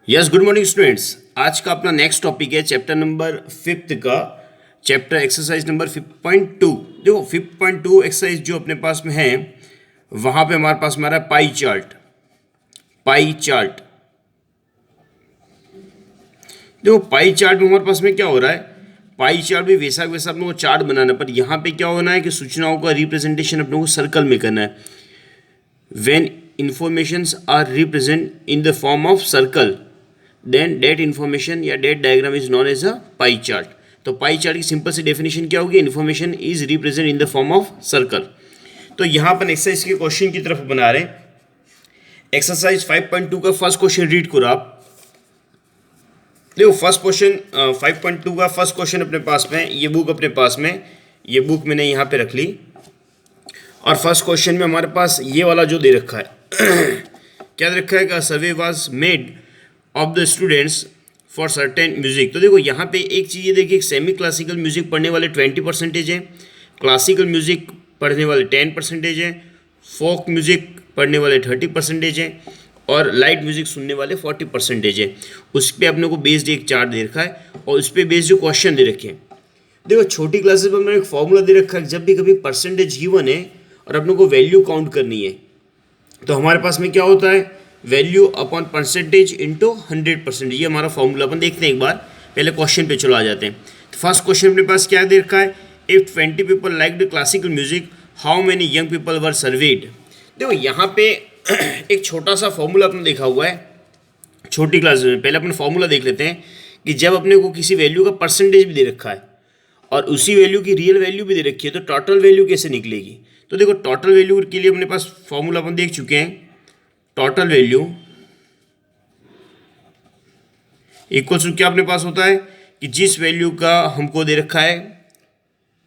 Yes, good morning students. आज का अपना नेक्स्ट टॉपिक है चैप्टर नंबर 5 का चैप्टर एक्सरसाइज नंबर 5.2। देखो 5.2 एक्सरसाइज जो अपने पास में है वहाँ पे हमारे पास हमारा पाई चार्ट। देखो पाई चार्ट में हमारे पास में क्या हो रहा है, पाई चार्ट भी वैसा वैसा अपने को चार्ट बनाना है, पर यहाँ पे क्या होना है कि सूचनाओं का रिप्रेजेंटेशन अपने को सर्कल में करना है। When informations are represent in the form of circle then that information या that diagram is known as a pie chart. तो पाई चार्ट की सिंपल सी डेफिनेशन क्या होगी, information is represent in the form of circle. तो यहाँ पर एक्सरसाइज के क्वेश्चन की तरफ बना रहे हैं। एक्सरसाइज 5.2 का फर्स्ट क्वेश्चन रीड करो आप। देखो फर्स्ट क्वेश्चन 5.2 का फर्स्ट क्वेश्चन अपने पास में, ये बुक अपने पास में, ये बुक मैंने यहाँ पे रख ली और फर्स्ट क्वेश्चन में हमारे पास ये वाला जो दे रखा है क्या दे रखा है का सर्वे was made of the students for certain music. तो देखो यहाँ पे एक चीज़ ये देखिए, सेमी क्लासिकल म्यूजिक पढ़ने वाले 20% है, क्लासिकल म्यूजिक पढ़ने वाले 10% है, फोक म्यूजिक पढ़ने वाले 30% है और लाइट म्यूजिक सुनने वाले 40% है। उस पर अपने को बेस्ड एक चार्ट दे रखा है और उस पर बेस्ड जो क्वेश्चन दे रखे हैं। देखो छोटी क्लासेस में हमने एक फॉर्मूला दे रखा है, जब भी कभी परसेंटेज गिवन है और अपने को वैल्यू काउंट करनी है तो हमारे पास में क्या होता है, वैल्यू अपॉन परसेंटेज इंटू 100%। ये हमारा फॉर्मूला अपन देखते हैं एक बार, पहले क्वेश्चन पे चलो आ जाते हैं। तो फर्स्ट क्वेश्चन अपने पास क्या दे रखा है, if 20 people like the classical music how many young people were served. देखो यहाँ पे एक छोटा सा फॉर्मूला अपने देखा हुआ है छोटी क्लास में। पहले अपन फॉर्मूला देख लेते हैं कि जब अपने को किसी वैल्यू का परसेंटेज भी दे रखा है और उसी वैल्यू की रियल वैल्यू भी दे रखी है तो टोटल वैल्यू कैसे निकलेगी। तो देखो टोटल वैल्यू के लिए अपने पास फॉर्मूला अपन देख चुके हैं, टोटल वैल्यू इक्वल्स टू क्या अपने पास होता है कि जिस वैल्यू का हमको दे रखा है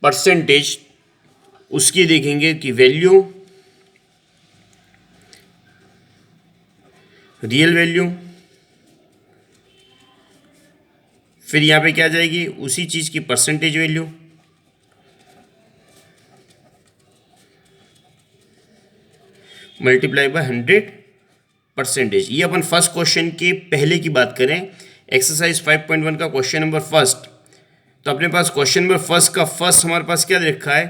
परसेंटेज उसकी देखेंगे कि वैल्यू रियल वैल्यू, फिर यहाँ पे क्या जाएगी उसी चीज़ की परसेंटेज वैल्यू, मल्टीप्लाई बाय 100%। ये अपन फर्स्ट क्वेश्चन के पहले की बात करें, एक्सरसाइज 5.1 का क्वेश्चन नंबर फर्स्ट। तो अपने पास क्वेश्चन नंबर फर्स्ट का फर्स्ट हमारे पास क्या दे रखा है,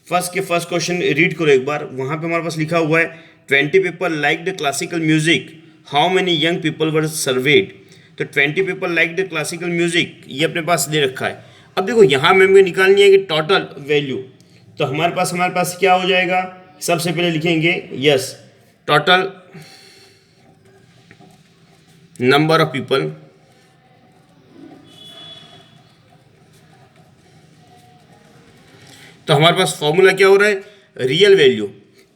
फर्स्ट के फर्स्ट क्वेश्चन रीड करो एक बार। वहाँ पे हमारे पास लिखा हुआ है 20 people like the classical music how many young people were served. तो 20 people like the classical music ये अपने पास दे रखा है। अब देखो यहाँ में हमें निकालनी है कि टोटल वैल्यू। तो हमारे पास क्या हो जाएगा, सबसे पहले लिखेंगे yes total number of people तो हमारे पास फॉर्मूला क्या हो रहा है, रियल वैल्यू।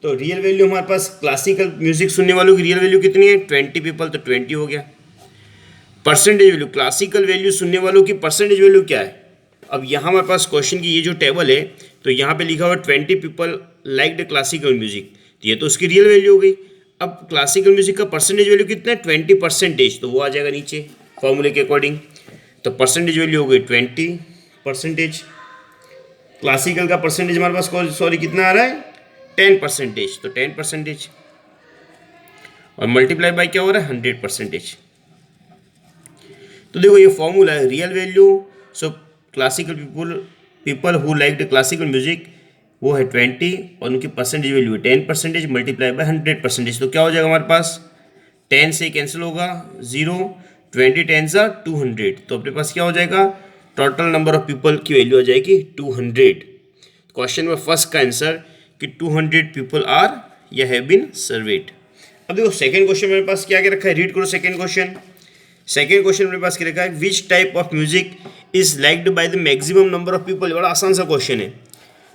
तो रियल वैल्यू हमारे पास क्लासिकल म्यूजिक सुनने वालों की रियल वैल्यू कितनी है 20 पीपल, तो 20 हो गया। परसेंटेज वैल्यू, क्लासिकल वैल्यू सुनने वालों की परसेंटेज वैल्यू क्या है। अब यहाँ हमारे पास क्वेश्चन की ये जो टेबल है तो यहाँ पे लिखा हुआ 20 people like the classical music, तो ये तो उसकी रियल वैल्यू हो गई। अब क्लासिकल म्यूजिक का परसेंटेज वैल्यू कितना है 20%, तो वो आ जाएगा नीचे फॉर्मूले के अकॉर्डिंग। तो परसेंटेज वैल्यू हो गई 20%, क्लासिकल का परसेंटेज हमारे पास सॉरी कितना आ रहा है 10%, तो 10% और मल्टीप्लाई बाय क्या हो रहा है 100%। तो देखो ये फॉर्मूला है real value, so classical people who like the classical music वो है 20 और उनकी परसेंटेज वैल्यू है 10% मल्टीप्लाई बाय 100%। तो क्या हो जाएगा हमारे पास 10 से कैंसिल होगा 0, 20 10 सा 200, तो अपने पास क्या हो जाएगा टोटल नंबर ऑफ पीपल की वैल्यू आ जाएगी 200। क्वेश्चन नंबर फर्स्ट का आंसर कि 200 पीपल आर या हैव बीन सर्वेड। अब देखो सेकंड क्वेश्चन मेरे पास क्या क्या रखा है, रीड करो सेकंड क्वेश्चन। सेकंड क्वेश्चन मेरे पास क्या रखा है, which type of music is liked by the maximum number of people. बड़ा आसान सा क्वेश्चन है।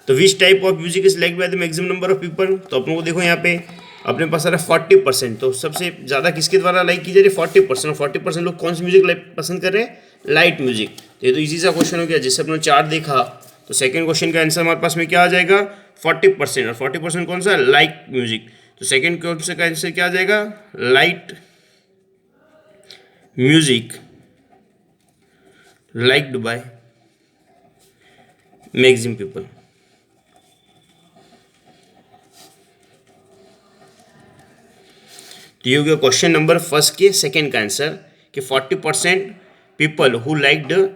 तो which type of music is liked by the maximum number of people, तो अपने को देखो यहाँ पे अपने पास आ रहा है 40%। तो सबसे ज़्यादा किसके द्वारा लाइक की जा रही है 40%, और 40% लोग कौन सी म्यूजिक पसंद कर रहे हैं, लाइट म्यूजिक। तो ये तो इजी सा क्वेश्चन हो गया, जिससे अपने चार्ट देखा तो सेकंड क्वेश्चन का आंसर हमारे पास में क्या आ जाएगा 40%, और 40% कौन सा लाइट म्यूजिक। तो सेकंड क्वेश्चन का आंसर क्या आ जाएगा light music liked by maximum people. तो ये हो गया क्वेश्चन नंबर फर्स्ट के सेकंड का आंसर। कि 40% people who like the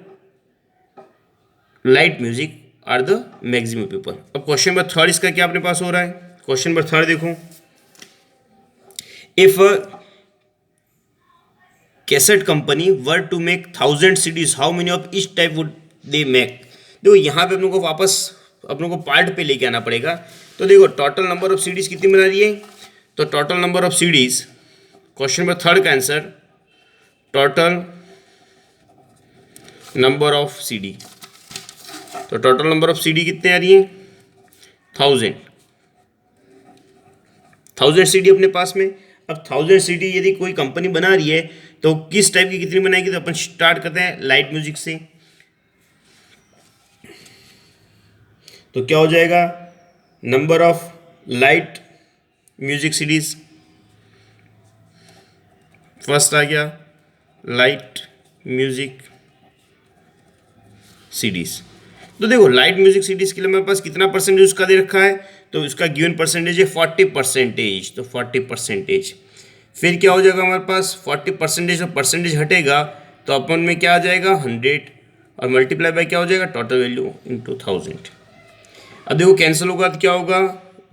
light music are the maximum people. अब क्वेश्चन नंबर थर्ड इसका क्या अपने पास हो रहा है, क्वेश्चन नंबर थर्ड देखो, if cassette company were to make 1000 CDs how many of each type would they make. देखो यहाँ पे अपने को वापस अपने को पार्ट पे लेके आना पड़ेगा। तो देखो टोटल नंबर ऑफ सीडीज कितनी बना रही है, तो total number of CDs, question number third का answer total number of CD. तो टोटल नंबर ऑफ सीडी कितने आ रही है, 1000 सीडी अपने पास में। अब 1000 सीडी यदि कोई कंपनी बना रही है तो किस टाइप की कितनी बनाएगी, तो अपन स्टार्ट करते हैं लाइट म्यूजिक से। तो क्या हो जाएगा, number of light music CDs, first आ गया लाइट म्यूजिक सीडीज। तो देखो लाइट म्यूजिक सीडीज के लिए मेरे पास कितना परसेंटेज उसका दे रखा है, तो उसका गिवन परसेंटेज है 40%। तो 40%, फिर क्या हो जाएगा हमारे पास 40% और परसेंटेज हटेगा तो अपन में क्या आ जाएगा 100 और मल्टीप्लाई बाय क्या हो जाएगा टोटल वैल्यू इंटू 1000। अब देखो कैंसिल होगा तो क्या होगा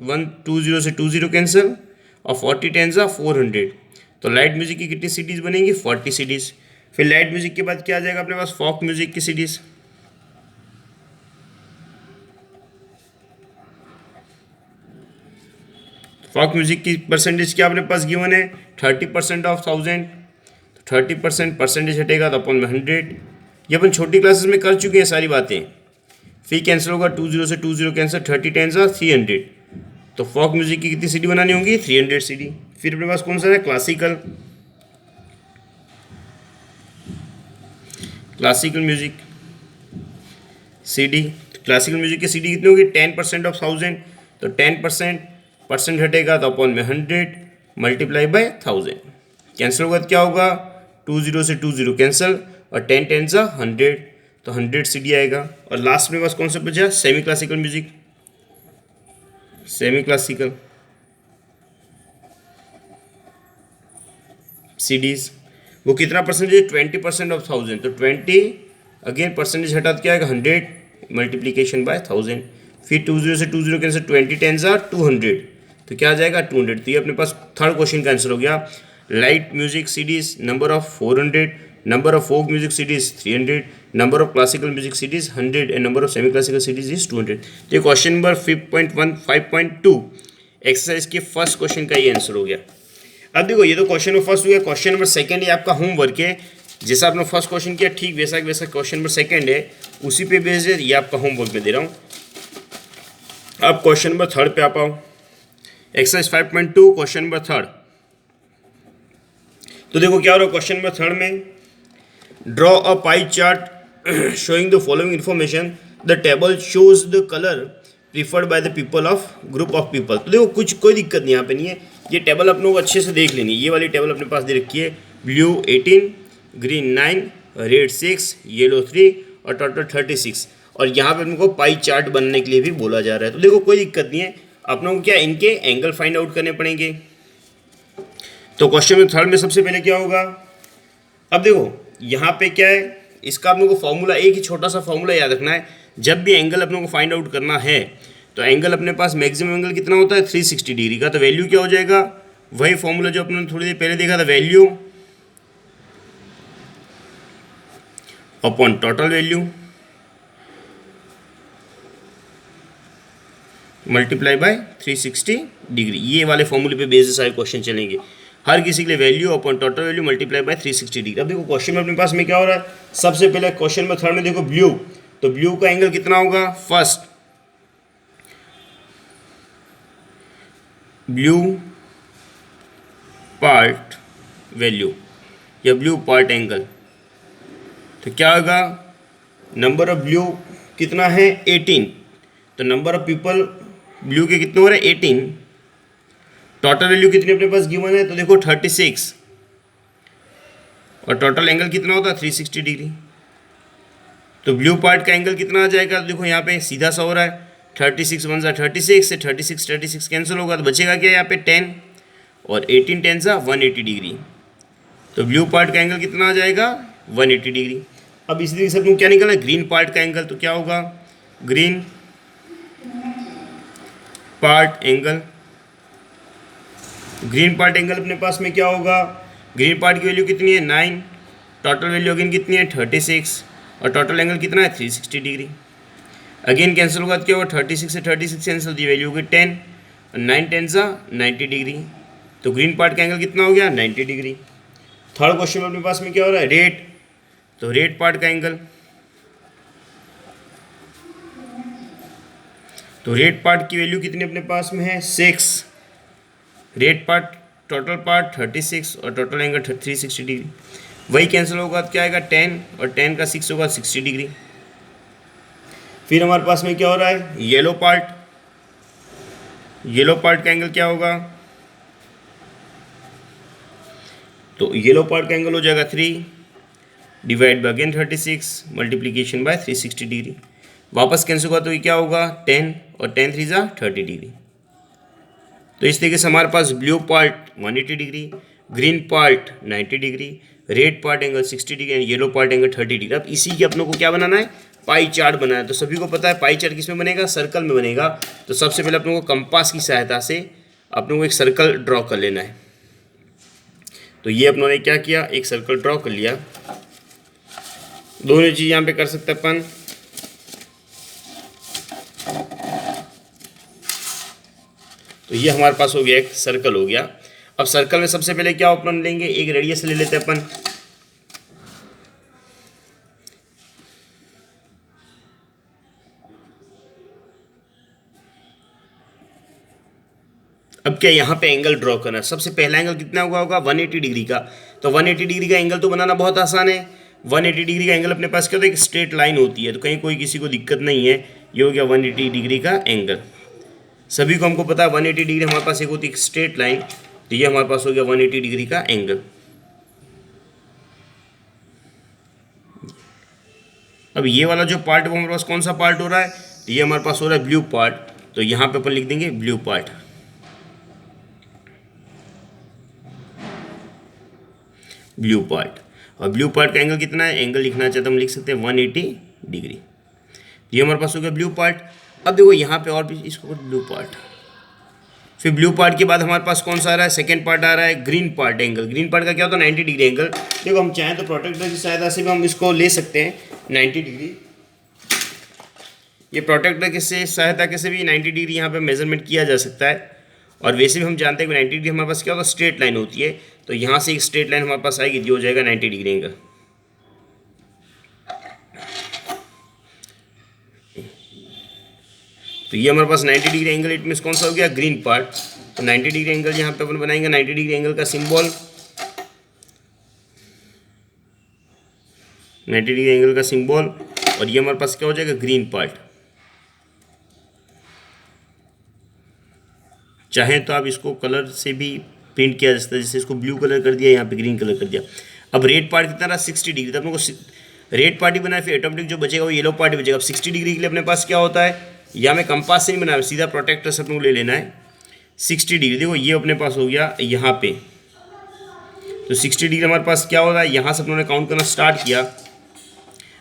120 से 20 कैंसिल और 40 10 400। तो लाइट म्यूजिक की कितनी सीडीज बनेंगी 40 सीडीज। फिर लाइट म्यूजिक के बाद क्या आ जाएगा अपने पास फोक म्यूजिक की सीडीज। फोक म्यूजिक की परसेंटेज क्या अपने पास गिवन है 30% ऑफ 1000। तो 30% परसेंटेज हटेगा तो अपन में 100। ये अपन छोटी क्लासेस में कर चुके हैं सारी बातें। फिर कैंसिल होगा 20 से 20 कैंसिल, 30 10 300। तो फोक म्यूजिक की कितनी सीडी बनानी होगी 300 सीडी। फिर अपने पास कौन सा है classical music CD. Classical music की सीडी कितनी होगी 10% ऑफ 1000। तो 10% हटेगा तो अपन में 100 मल्टीप्लाई बाय 1000। कैंसिल होगा तो क्या होगा 20 से 20 कैंसिल और 10 10 100। तो 100 सीडी आएगा। और लास्ट में बस कौन सा बचा semi classical music. Semi classical CDs वो कितना परसेंटेज है 20% ऑफ 1000। तो 20 अगेन परसेंटेज हटा तो क्या आएगा 100 मल्टीप्लीकेशन बाय 1000। फिर 20 से 20 कैंसिल 20 10 200। तो क्या आ जाएगा 200। तो ये अपने पास थर्ड क्वेश्चन का आंसर हो गया। Light music CDs number of 400, number of folk music CDs 300, number of classical music CDs 100 and number of semi classical CDs is 200। तो क्वेश्चन नंबर 5.2 एक्सरसाइज के फर्स्ट क्वेश्चन का ये आंसर हो गया। अब देखो ये तो क्वेश्चन नंबर फर्स्ट हो गया। क्वेश्चन नंबर सेकंड ये आपका होमवर्क है। जैसा आपने फर्स्ट क्वेश्चन किया ठीक वैसा क्वेश्चन नंबर सेकंड है, उसी पे बेस्ड है, ये आपका होमवर्क में दे रहा हूँ। अब क्वेश्चन नंबर थर्ड पे आ पाओ। Exercise 5.2 question number third. तो देखो क्या हो रहा है क्वेश्चन नंबर थर्ड में, draw a pie chart showing the following information, the table shows the colour preferred by the people of group of people. तो देखो कुछ कोई दिक्कत नहीं यहाँ पे नहीं है, ये टेबल अपने को अच्छे से देख लेनी। ये वाली टेबल अपने पास दे रखी है, ब्लू 18, ग्रीन 9, रेड 6, येलो 3 और टोटल 36। और यहाँ पे अपने को पाई चार्ट बनने के लिए भी बोला जा रहा है। तो देखो कोई दिक्कत नहीं है, अपनों को क्या इनके एंगल फाइंड आउट करने पड़ेंगे। तो क्वेश्चन में थर्ड में सबसे पहले क्या होगा, अब देखो यहाँ पे क्या है, इसका अपने को फॉर्मूला एक ही छोटा सा फॉर्मूला याद रखना है। जब भी एंगल अपने को फाइंड आउट करना है तो एंगल अपने पास मैक्सिमम एंगल कितना होता है 360 डिग्री का। तो वैल्यू क्या हो जाएगा, वही फॉर्मूला जो अपने थोड़ी देर पहले देखा था, value upon total value multiply by 360 degree. ये वाले फॉर्मूले पे बेसिस सारे क्वेश्चन चलेंगे। हर किसी के लिए value upon total value multiply by 360 degree. अब देखो क्वेश्चन में अपने पास में क्या हो रहा है, सबसे पहले क्वेश्चन में थर्ड में देखो ब्लू, तो ब्लू का एंगल कितना होगा, फर्स्ट ब्लू पार्ट वैल्यू या ब्लू पार्ट एंगल। तो क्या होगा, नंबर ऑफ ब्लू कितना है 18, तो नंबर ऑफ पीपल ब्लू के कितने हो रहे हैं 18। टोटल वैल्यू कितनी अपने पास गिवन है, तो देखो 36 और टोटल एंगल कितना होता है 360 डिग्री। तो ब्लू पार्ट का एंगल कितना आ जाएगा, तो देखो यहाँ पे सीधा सा हो रहा है 36 1 36 से 36 कैंसिल होगा तो बचेगा क्या यहाँ पे 10 और 18 10 180 डिग्री। तो ब्लू पार्ट का एंगल कितना आ जाएगा 180 डिग्री। अब इसी तरीके से अपने को क्या निकलना है ग्रीन पार्ट का एंगल, तो क्या होगा green part angle. Green part angle अपने पास में क्या होगा, ग्रीन पार्ट की वैल्यू कितनी है 9, टोटल वैल्यू अगेन कितनी है 36 और टोटल एंगल कितना है 360 डिग्री। अगेन कैंसिल होगा तो क्या होगा 36 से 36 कैंसिल, दी वैल्यू होगी 10, 9 10 सा 90 डिग्री। तो ग्रीन पार्ट का एंगल कितना हो गया 90 डिग्री। थर्ड क्वेश्चन में अपने पास में क्या हो रहा है रेड, तो रेड पार्ट का एंगल, तो रेड पार्ट की वैल्यू कितनी अपने पास में है 6, रेड पार्ट टोटल पार्ट 36 और टोटल एंगल 360 डिग्री। वही कैंसिल होगा तो क्या आएगा 10 और 10 का 6 होगा 60 डिग्री। फिर हमारे पास में क्या हो रहा है येलो पार्ट, येलो पार्ट का एंगल क्या होगा, तो येलो पार्ट का एंगल हो जाएगा 3 divide by again 36 multiplication bye 360 degree. वापस कैंसिल होगा तो ये क्या होगा 10 और 10 3 जा 30 डिग्री। तो इस तरीके से हमारे पास blue part 180 degree, green part 90 degree, red part angle 60 degree and yellow part angle 30 degree. अब इसी के अपनों को क्या बनाना है पाई चार्ट बनाना है। तो सभी को पता है पाई चार्ट किस में बनेगा सर्कल में बनेगा। तो सबसे पहले अपनों को कंपास की सहायता से अपनों को एक सर्कल ड्रॉ कर लेना है। तो ये अपनों ने क्या किया एक सर्कल ड्रॉ कर लिया। दोनों चीज़ यहाँ पे कर सकते हैं अपन, तो ये हमारे पास हो गया एक सर्कल हो गया। अब सर्कल में सबसे पहले क्या अपन लेंगे एक रेडियस ले लेते हैं अपन। अब क्या यहाँ पे एंगल ड्रॉ करना है। सबसे पहला एंगल कितना हुआ होगा 180 डिग्री का। तो 180 डिग्री का एंगल तो बनाना बहुत आसान है। 180 डिग्री का एंगल अपने पास क्या होता है एक स्ट्रेट लाइन होती है, तो कहीं कोई किसी को दिक्कत नहीं है। ये हो गया 180 डिग्री का एंगल। सभी को हमको पता है 180 डिग्री हमारे पास एक होती है स्ट्रेट लाइन, तो ये हमारे पास हो गया 180 डिग्री का एंगल। अब ये वाला जो पार्ट है वो हमारे पास कौन सा पार्ट हो रहा है, तो ये हमारे पास हो रहा है ब्लू पार्ट। तो यहाँ पे अपन लिख देंगे ब्लू पार्ट, ब्लू पार्ट। और ब्लू पार्ट का एंगल कितना है, एंगल लिखना चाहते हम लिख सकते हैं 180 डिग्री। ये हमारे पास हो गया ब्लू पार्ट। अब देखो यहाँ पे और भी इसको ब्लू पार्ट, फिर ब्लू पार्ट के बाद हमारे पास कौन सा आ रहा है सेकंड पार्ट आ रहा है green part angle. Green part का क्या होता है 90 डिग्री एंगल। देखो हम चाहें तो प्रोटेक्टर की सहायता से भी हम इसको ले सकते हैं 90 डिग्री। ये प्रोटेक्टर के से सहायता के से भी 90 डिग्री यहाँ पे मेजरमेंट किया जा सकता है। और वैसे भी हम जानते हैं कि 90 डिग्री हमारे पास क्या होता है स्ट्रेट लाइन होती है। तो यहाँ से एक स्ट्रेट लाइन हमारे पास आएगी जो हो जाएगा 90 डिग्री एंगल। तो ये हमारे पास 90 डिग्री एंगल इट मीन्स कौन सा हो गया ग्रीन पार्ट। तो 90 डिग्री एंगल यहाँ पे अपन बनाएंगे 90 डिग्री एंगल का सिंबल, 90 डिग्री एंगल का सिंबल। और ये हमारे पास क्या हो जाएगा ग्रीन पार्ट। चाहें तो आप इसको कलर से भी प्रिंट किया जा सकता है, जैसे इसको ब्लू कलर कर दिया यहाँ पे ग्रीन कलर कर दिया। अब रेड पार्ट कितना रहा 60 डिग्री। तो अपने को रेड पार्ट ही बनाया, फिर ऑटोमेटिक जो बचेगा वो येलो पार्ट ही बचेगा। अब 60 डिग्री के लिए अपने पास क्या होता है, या मैं कंपास से नहीं बनाया सीधा प्रोटेक्टर से अपने को ले लेना है 60 डिग्री। देखो ये अपने पास हो गया यहाँ पे। तो 60 डिग्री हमारे पास क्या हो रहा है, यहाँ से अपने काउंट करना स्टार्ट किया,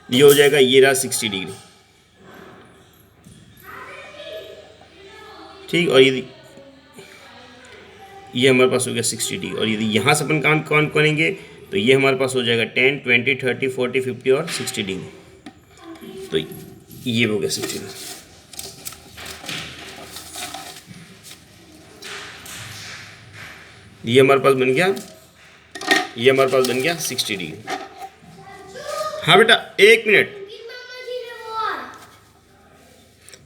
ये हो जाएगा ये रहा 60 डिग्री। ठीक, और ये हमारे पास हो गया 60 डिग्री। और यदि यहाँ से अपन काउंट करेंगे तो ये हमारे पास हो जाएगा 10 20 30 40 50 और 60 डिग्री। तो ये हो गया 60 डिग्री। ये हमारे पास बन गया, ये हमारे पास बन गया 60 डिग्री। हाँ बेटा एक मिनट।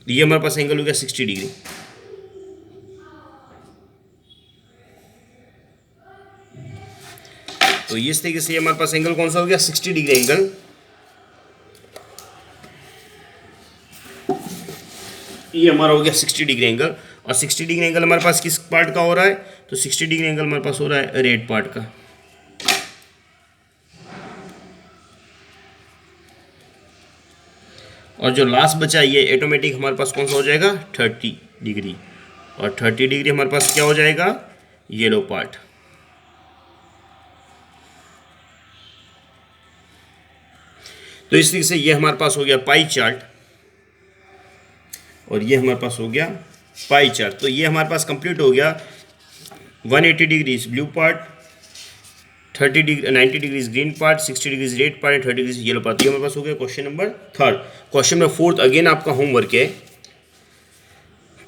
ये हमारे पास एंगल हो गया 60 डिग्री। तो इस तरीके से हमारे पास एंगल कौन सा हो गया 60 डिग्री एंगल। ये हमारा हो गया 60 डिग्री एंगल। और 60 डिग्री एंगल हमारे पास किस पार्ट का हो रहा है, तो 60 डिग्री एंगल हमारे पास हो रहा है रेड पार्ट का। और जो लास्ट बचा ये ऑटोमेटिक हमारे पास कौन सा हो जाएगा 30 डिग्री। और 30 डिग्री हमारे पास क्या हो जाएगा येलो पार्ट। तो इस तरीके से ये हमारे पास हो गया पाई चार्ट, और ये हमारे पास हो गया पाई चार्ट। तो ये हमारे पास कंप्लीट हो गया 180 degrees blue part, 90 degrees green part, 60 degrees red part, 30 degrees yellow part. ये हमारे पास हो गया question number third. Question number fourth again आपका होमवर्क है।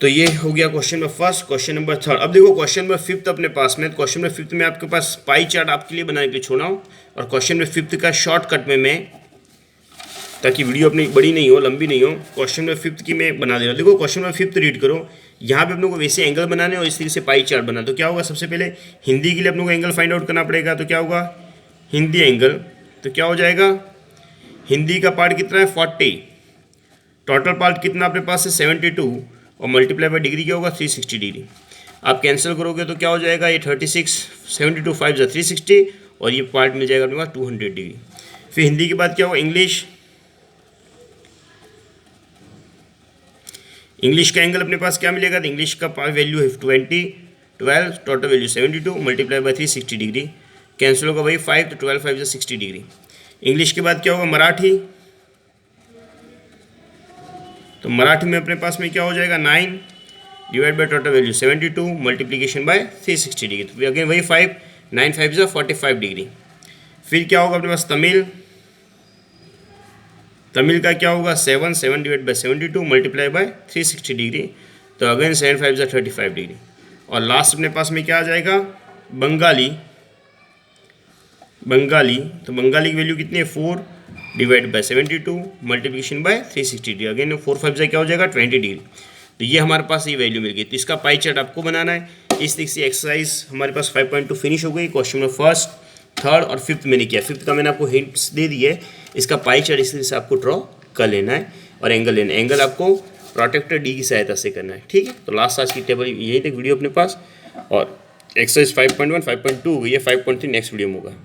तो ये हो गया question number first. Question number third, अब देखो क्वेश्चन नंबर फिफ्थ अपने पास में। क्वेश्चन नंबर फिफ्थ में आपके पास पाई चार्ट आपके लिए बनाने के लिए छोड़ा हूँ, और क्वेश्चन नंबर फिफ्थ का शॉर्टकट में मैं, ताकि वीडियो अपनी बड़ी नहीं हो, लंबी नहीं हो, क्वेश्चन नंबर फिफ्थ की मैं बना दे रहा हूँ। देखो क्वेश्चन नंबर फिफ्थ रीड करो। यहाँ पे अपने को वैसे एंगल बनाने और इस तरीके से पाई चार्ट बना। तो क्या होगा, सबसे पहले हिंदी के लिए अपने को एंगल फाइंड आउट करना पड़ेगा। तो क्या होगा, हिंदी एंगल, तो क्या हो जाएगा, हिंदी का पार्ट कितना है 40, टोटल पार्ट कितना अपने पास है 72, और मल्टीप्लाई बाय डिग्री क्या होगा 360 डिग्री। आप कैंसिल करोगे तो क्या हो जाएगा, ये 36, 72 5 जा 360, और ये पार्ट मिल जाएगा अपने पास 200 डिग्री। फिर हिंदी के बाद क्या होगा, इंग्लिश का एंगल अपने पास क्या मिलेगा, तो इंग्लिश का वैल्यू है 12, total value 72, multiply by 360 degree, cancel होगा भाई 5, तो 12 5 60 डिग्री। इंग्लिश के बाद क्या होगा, मराठी, तो मराठी में अपने पास में क्या हो जाएगा 9 divide by total value 72, multiplication bye 360 degree, तो अगेन वही 5, 9 5 जा 45 डिग्री। फिर क्या होगा अपने पास तमिल का क्या होगा 7 divide by 72, multiply by 360 degree, तो अगेन 7 5 जा 35 डिग्री। और लास्ट अपने पास में क्या आ जाएगा, बंगाली, तो बंगाली की वैल्यू कितनी है 4 divide by 72, multiplication bye 360 degree, again 4 5 जा क्या हो जाएगा 20 डिग्री। तो ये हमारे पास ये वैल्यू मिल गई। तो इसका पाई चार्ट आपको बनाना है। इस तरीके से एक्सरसाइज हमारे पास 5.2 फिनिश हो गई। क्वेश्चन नंबर फर्स्ट, थर्ड और फिफ्थ मैंने किया। फिफ्थ का मैंने आपको हिंट्स दे दिए। इसका पाई चार्ट इस तरीके से आपको ड्रॉ कर लेना है, और एंगल लेना है। एंगल आपको प्रोटेक्टर डी की सहायता से करना है, ठीक है। तो लास्ट आज की टेबल यही थी वीडियो अपने पास, और एक्सरसाइज 5.1 5.2 हो गई है, 5.3 नेक्स्ट वीडियो में होगा।